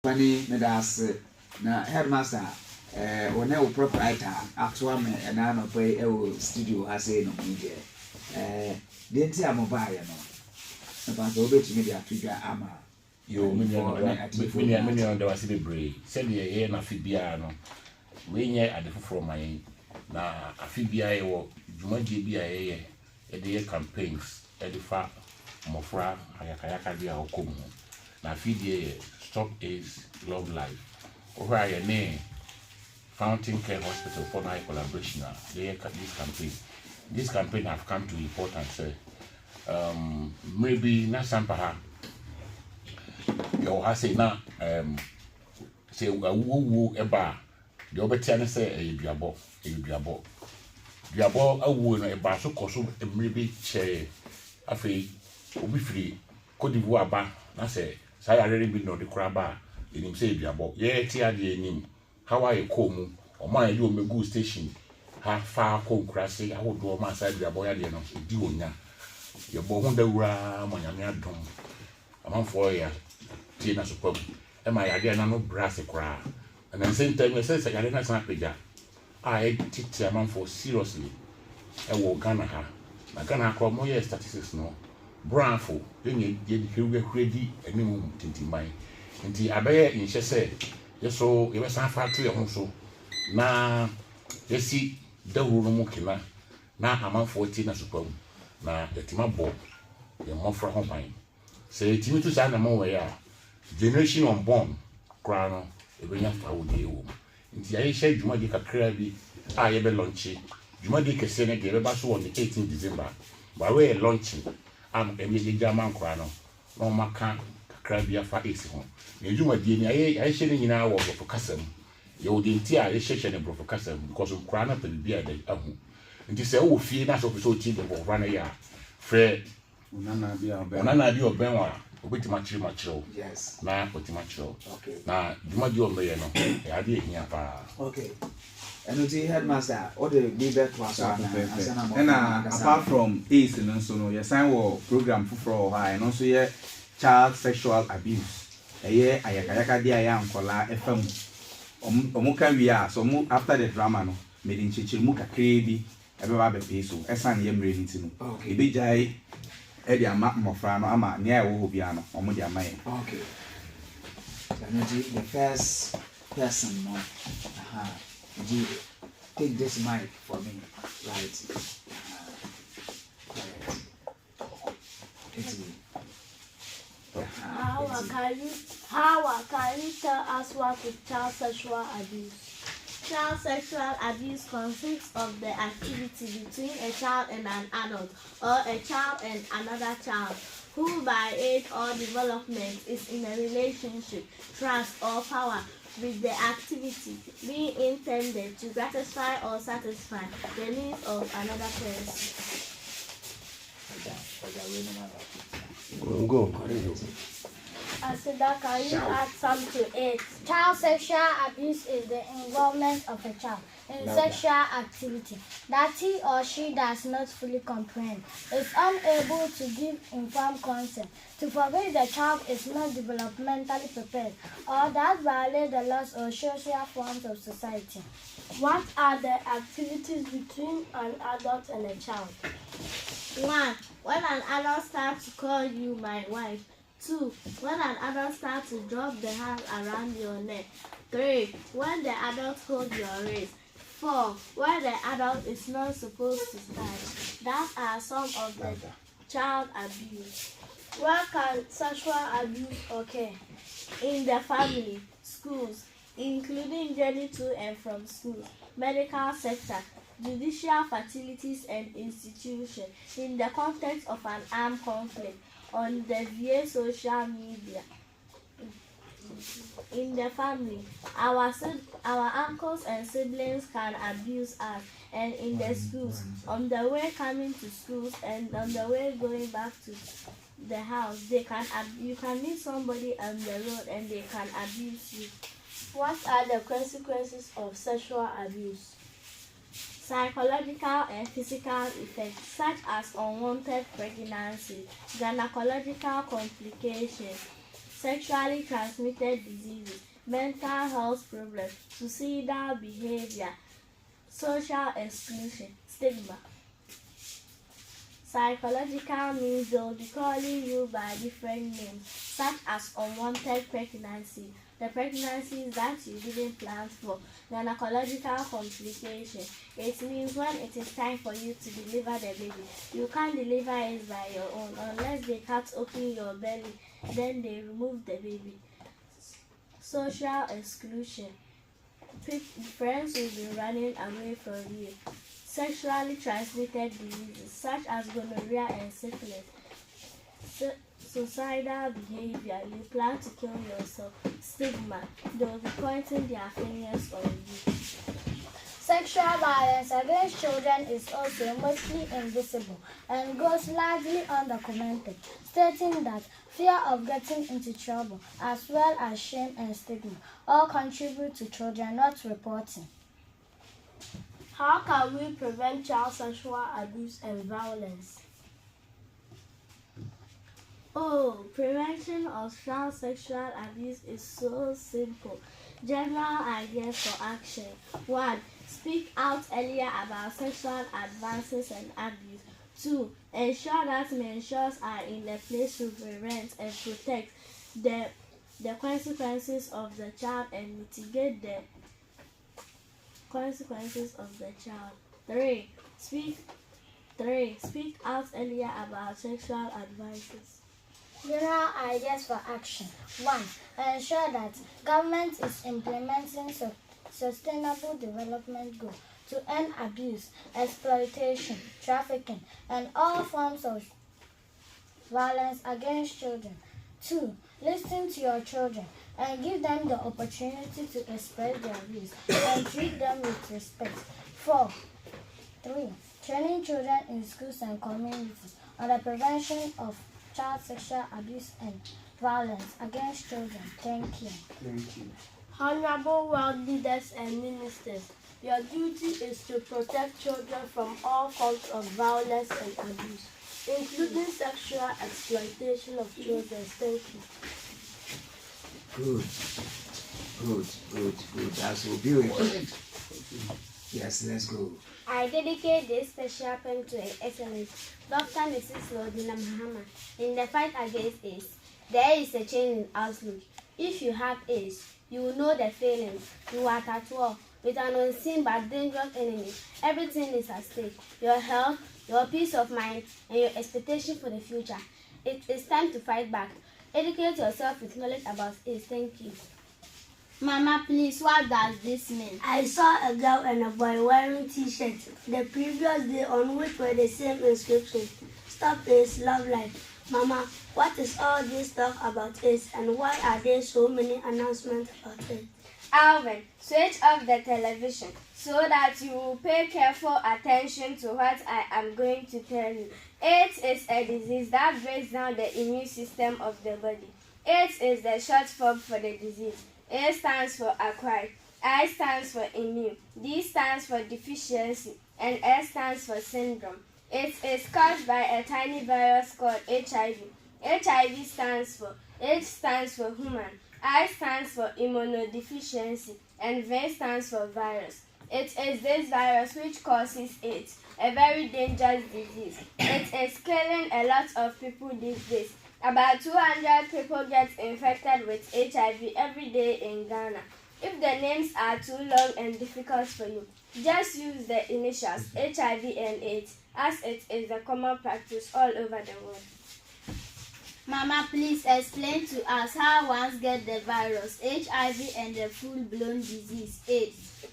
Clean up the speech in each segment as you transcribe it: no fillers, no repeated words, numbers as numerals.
Funny, Medas, na headmaster, one o proprietor, actual me, and I no pay a studio as a no media. Didn't see a mobile, no. About the bit media figure, ama. You many on the was Brew. Send ye here na Fibiano. We near at the from my na a Fibia or Jumanji BIA, a day campaigns, Edifa, Mofra, Ayakayaka dia or Kumu. Na Fibia, Stop AIDS, Love Life. Over your name, Fountain Care Hospital for my collaboration. They this campaign. This campaign have come to report and say, maybe not Sampa. Yo, I say now, say woo eba. The obetian say a biabo, Diabo, a woo a bar so cosum a maybe chair. A fee, obi free, Cote d'Ivoire bar. I say, say I already been on the crabba. In him say biabo, yeah, tia the name. How are you come? Or my you me good station. Half far home crassy, I would do my side biabo, I didn't know, do ya. Your boy wonder where my young drum. I'm on 4 years. Tina superb. And my idea no brassy cry. And at the same time, I said, I didn't snap it. I teach a man for seriously. I will Ghana her. I Ghana call more years statistics no. Brownful, then you get ready a minimum tinty mine. Until I bear in she said, yes, so it was a factory also. Now, you see, the room killer. Now I'm on 14 as superb. Now, the Timabo, the more from home. Say, Timmy to sign a more way. Generation unborn, crown, a very foul day. Inti I said, you might get a crabby, I ever launchy. You might get a senate, gave a basso on the 18th December. By way of launching, I'm a million German crown. No, my can't crabby a fat is home. You might be I said in our work for custom. You didn't tear a session and for custom because of crown up and beer at home. And you say, oh, fear not of so cheap for 1 year. Fred, none of your Benoit. With much, yes. Now, with much, okay. Now, you might do a million. I did here. Okay. And the headmaster, or the big was and apart from AIDS and also, yes, I will program for high and also, yeah, child sexual abuse. A year, I am Kola FM. Omuka, we are so after the drama, no, made in Chichimuka, Crabby, ever peso, as I am ready to know. Okay, be jay. Eddie and Mac Mofrano, ama near Wobiano, or Modia May. Okay. The first person, no, take this mic for me, right? How can you tell us what is child sexual abuse? Child sexual abuse consists of the activity between a child and an adult, or a child and another child, who by age or development is in a relationship, trust, or power with the activity being intended to gratify or satisfy the needs of another person. Go. Asida, can you add some to it? Child sexual abuse is the involvement of a child in sexual activity that he or she does not fully comprehend, is unable to give informed consent, to forbid the child is not developmentally prepared, or that violate the laws or social forms of society. What are the activities between an adult and a child? 1. When an adult starts to call you my wife. 2. When an adult starts to drop the hand around your neck. 3. When the adult holds your wrist. 4. When the adult is not supposed to touch. That are some of the child abuse. Where can sexual abuse occur? In the family, schools, including journey to and from school, medical sector, judicial facilities and institutions, in the context of an armed conflict, on the via social media. In the family, our uncles and siblings can abuse us, and in the schools, on the way coming to schools and on the way going back to the house, you can meet somebody on the road and they can abuse you. What are the consequences of sexual abuse? Psychological and physical effects such as unwanted pregnancy, gynecological complications, sexually transmitted diseases, mental health problems, suicidal behavior, social exclusion, stigma. Psychological means they'll be calling you by different names, such as unwanted pregnancy, the pregnancies that you didn't plan for, gynecological complication. It means when it is time for you to deliver the baby, you can't deliver it by your own unless they cut open your belly, then they remove the baby. Social exclusion. Friends will be running away from you. Sexually transmitted diseases such as gonorrhea and syphilis. Suicidal behavior, you plan to kill yourself. Stigma, they will be pointing their fingers on you. Sexual violence against children is also mostly invisible and goes largely undocumented, stating that fear of getting into trouble, as well as shame and stigma, all contribute to children not reporting. How can we prevent child sexual abuse and violence? Prevention of child sexual abuse is so simple. General ideas for action. 1. Speak out earlier about sexual advances and abuse. 2. Ensure that mentors are in a place to prevent and protect the consequences of the child and mitigate the consequences of the child. 3. Speak out earlier about sexual advances. General ideas for action. 1. Ensure that government is implementing sustainable development goals to end abuse, exploitation, trafficking, and all forms of violence against children. 2. Listen to your children and give them the opportunity to express their views and treat them with respect. 3. Training children in schools and communities on the prevention of child sexual abuse and violence against children. Thank you. Thank you. Honorable world leaders and ministers, your duty is to protect children from all forms of violence and abuse, including sexual exploitation of children. Thank you. Good. That's so beautiful. Yes, let's go. I dedicate this special poem to Her Excellency Dr. Mrs. Lordina Mahama. In the fight against AIDS, there is a change in outlook. If you have AIDS, you will know the feeling. You are at war with an unseen but dangerous enemy. Everything is at stake. Your health, your peace of mind, and your expectation for the future. It is time to fight back. Educate yourself with knowledge about AIDS. Thank you. Mama, please, what does this mean? I saw a girl and a boy wearing t-shirts the previous day on which were the same inscription. Stop AIDS, love life. Mama, what is all this talk about AIDS and why are there so many announcements about it? Alvin, switch off the television so that you will pay careful attention to what I am going to tell you. AIDS is a disease that breaks down the immune system of the body. AIDS is the short form for the disease. A stands for acquired, I stands for immune, D stands for deficiency, and S stands for syndrome. It is caused by a tiny virus called HIV. HIV stands for H stands for human, I stands for immunodeficiency, and V stands for virus. It is this virus which causes AIDS, a very dangerous disease. It is killing a lot of people these days. About 200 people get infected with HIV every day in Ghana. If the names are too long and difficult for you, just use the initials HIV and AIDS, as it is a common practice all over the world. Mama, please explain to us how one gets the virus, HIV, and the full-blown disease, AIDS.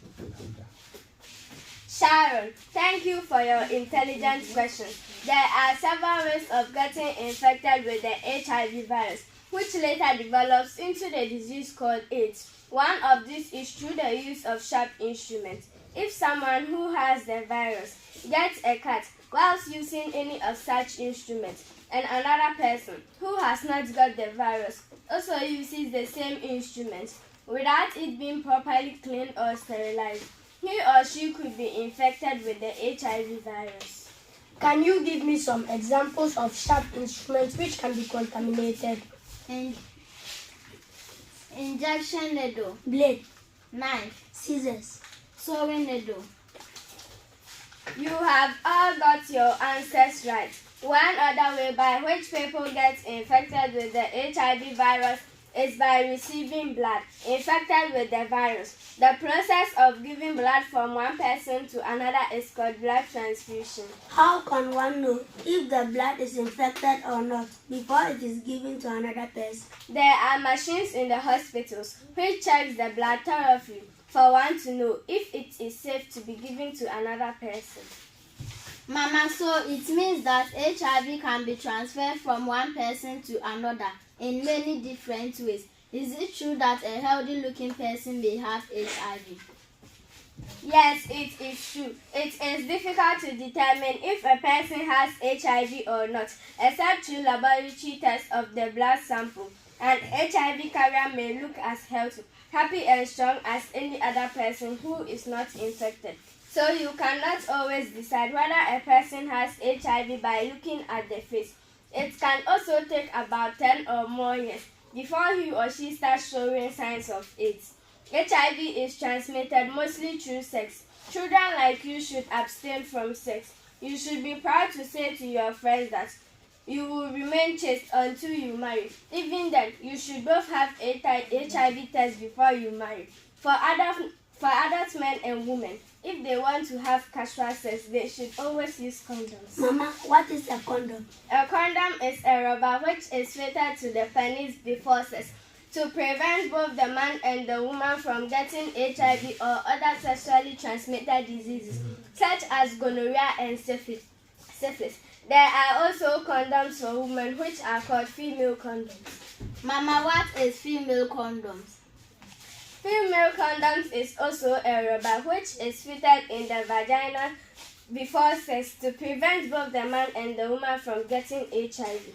Sharon, thank you for your intelligent questions. There are several ways of getting infected with the HIV virus, which later develops into the disease called AIDS. One of these is through the use of sharp instruments. If someone who has the virus gets a cut whilst using any of such instruments, and another person who has not got the virus also uses the same instruments without it being properly cleaned or sterilized, he or she could be infected with the HIV virus. Can you give me some examples of sharp instruments which can be contaminated? Injection needle. Blade. Knife. Scissors. Sewing needle. You have all got your answers right. One other way by which people get infected with the HIV virus is by receiving blood infected with the virus. The process of giving blood from one person to another is called blood transfusion. How can one know if the blood is infected or not before it is given to another person? There are machines in the hospitals which checks the blood thoroughly for one to know if it is safe to be given to another person. Mama, so it means that HIV can be transferred from one person to another in many different ways. Is it true that a healthy-looking person may have HIV? Yes, it is true. It is difficult to determine if a person has HIV or not, except through laboratory tests of the blood sample. An HIV carrier may look as healthy, happy and strong as any other person who is not infected. So you cannot always decide whether a person has HIV by looking at the face. It can also take about 10 or more years before he or she starts showing signs of AIDS. HIV is transmitted mostly through sex. Children like you should abstain from sex. You should be proud to say to your friends that you will remain chaste until you marry. Even then, you should both have HIV test before you marry. For adult men and women, if they want to have casual sex, they should always use condoms. Mama, what is a condom? A condom is a rubber which is fitted to the penis before sex to prevent both the man and the woman from getting HIV or other sexually transmitted diseases such as gonorrhea and syphilis. There are also condoms for women which are called female condoms. Mama, what is female condoms? Female condoms is also a rubber which is fitted in the vagina before sex to prevent both the man and the woman from getting HIV.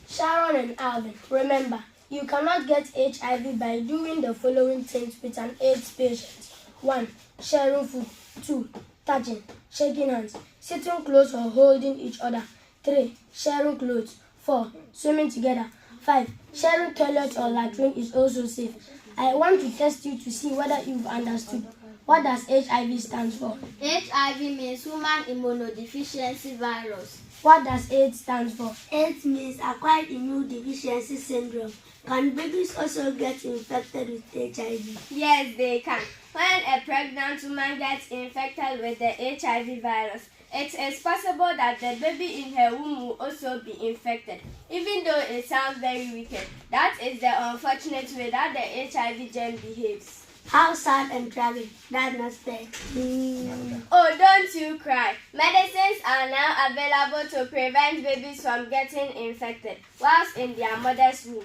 Sharon and Alvin, remember, you cannot get HIV by doing the following things with an AIDS patient. 1. Sharing food. 2. Touching, shaking hands, sitting close or holding each other. 3. Sharing clothes. 4. Swimming together. 5. Sharing toilet or latrine is also safe. I want to test you to see whether you've understood. What does HIV stand for? HIV means human immunodeficiency virus. What does AIDS stand for? AIDS means acquired immune deficiency syndrome. Can babies also get infected with HIV? Yes, they can. When a pregnant woman gets infected with the HIV virus, it is possible that the baby in her womb will also be infected, even though it sounds very wicked. That is the unfortunate way that the HIV germ behaves. How sad and tragic. That's not fair. Oh, don't you cry. Medicines are now available to prevent babies from getting infected whilst in their mother's womb.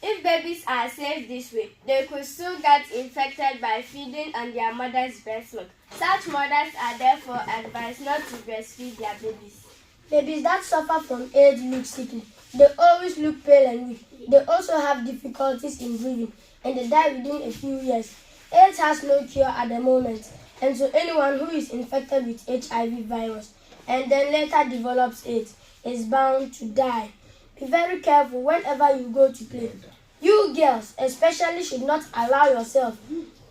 If babies are safe this way, they could still get infected by feeding on their mother's breast milk. Such mothers are therefore advised not to breastfeed their babies. Babies that suffer from AIDS look sickly. They always look pale and weak. They also have difficulties in breathing and they die within a few years. AIDS has no cure at the moment, and so anyone who is infected with HIV virus and then later develops AIDS is bound to die. Be very careful whenever you go to play. You girls especially should not allow yourself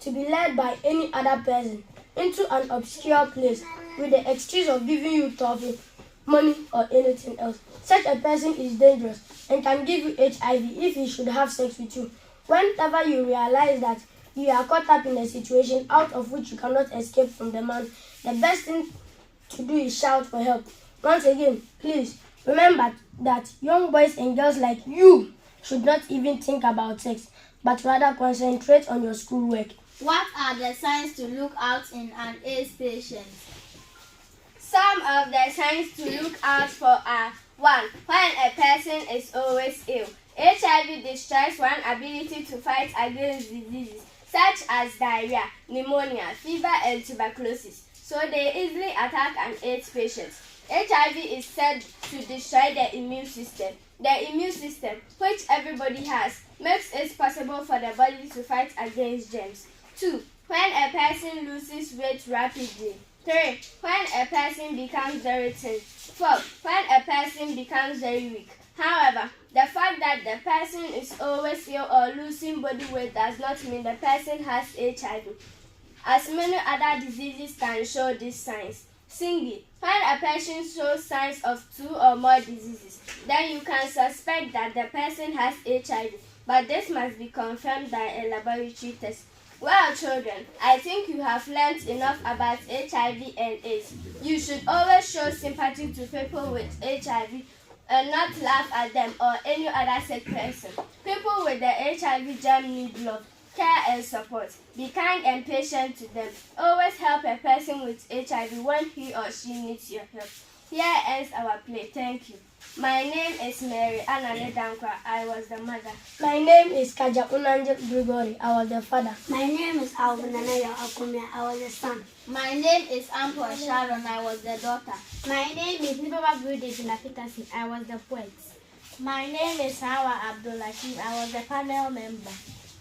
to be led by any other person into an obscure place with the excuse of giving you toffee, money or anything else. Such a person is dangerous and can give you HIV if he should have sex with you. Whenever you realize that you are caught up in a situation out of which you cannot escape from the man, the best thing to do is shout for help. Once again, please remember that young boys and girls like you should not even think about sex, but rather concentrate on your schoolwork. What are the signs to look out in an AIDS patient? Some of the signs to look out for are 1. When a person is always ill. HIV destroys one's ability to fight against diseases such as diarrhea, pneumonia, fever, and tuberculosis. So they easily attack an AIDS patient. HIV is said to destroy the immune system. The immune system, which everybody has, makes it possible for the body to fight against germs. 2. When a person loses weight rapidly. 3. When a person becomes very thin. 4. When a person becomes very weak. However, The fact that the person is always ill or losing body weight does not mean the person has HIV. As many other diseases can show these signs. Singly, when a person shows signs of 2 or more diseases, then you can suspect that the person has HIV, but this must be confirmed by a laboratory test. Well, children, I think you have learned enough about HIV and AIDS. You should always show sympathy to people with HIV and not laugh at them or any other sick person. People with the HIV germ need love, care and support. Be kind and patient to them. Always help a person with HIV when he or she needs your help. Here ends our play. Thank you. My name is Mary Anane Dankwa. I was the mother. My name is Kaja Unanje Gregory. I was the father. My name is Albanaya Akumia. I was the son. My name is Sampa Sharon. I was the daughter. My name is Nipaba Brew Peterson. I was the poet. My name is Hawa Abdullahi. I was the panel member.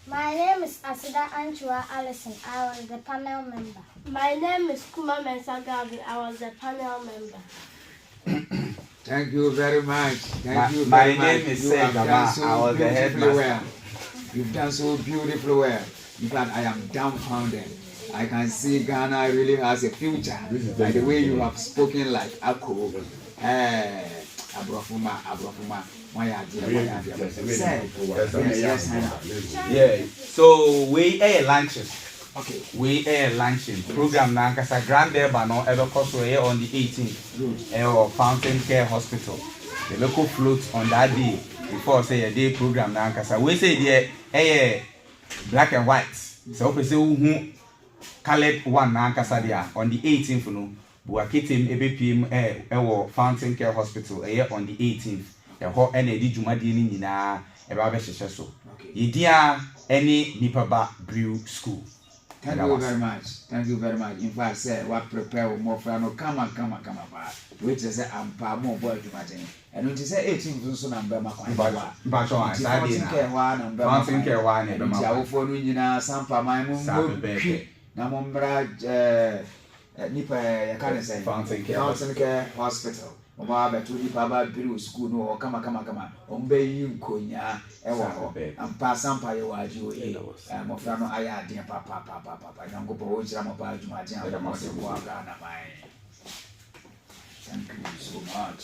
My name is Asida Anchua Allison. I was the panel member. My name is Kuma Mensagabi. I was the panel member. Thank you very much. Thank you My very much. name is You have Segama. done so I was the beautifully headmaster. well. You've done so beautifully well. In fact, I am dumbfounded. I can see Ghana really has a future. By the way you have spoken like Ako. Abrofuma. Yeah. So we air lunches. Okay. We air luncheon program na nkasa grand derby no ever cost we on the 18th or Fountain Care Hospital. The local float on that day before say a day program na nkasa we say there black and white. So we say who colored one na nkasa there on the 18th no buaketem ebepiem or Fountain Care Hospital on the 18th. The whole energy jumadi ni nyina eba be hyehyɛ so. Yedia any Nipaba Brew School. Thank you very much. Thank you very much. In fact, say what prepare more for no come. Which is I'm more boy to imagine. And when you say 18 so number my Fountain Care one and our phone in Sampa my mum Namumbra Nipa I can't say Fountain Care Hospital. Omaba to Nipaba Brew School no come. Ombe you konya ewo and pass Sampa you are you Mofrano aya dear papa don't go for Jamapa Jumajan Thank you so much.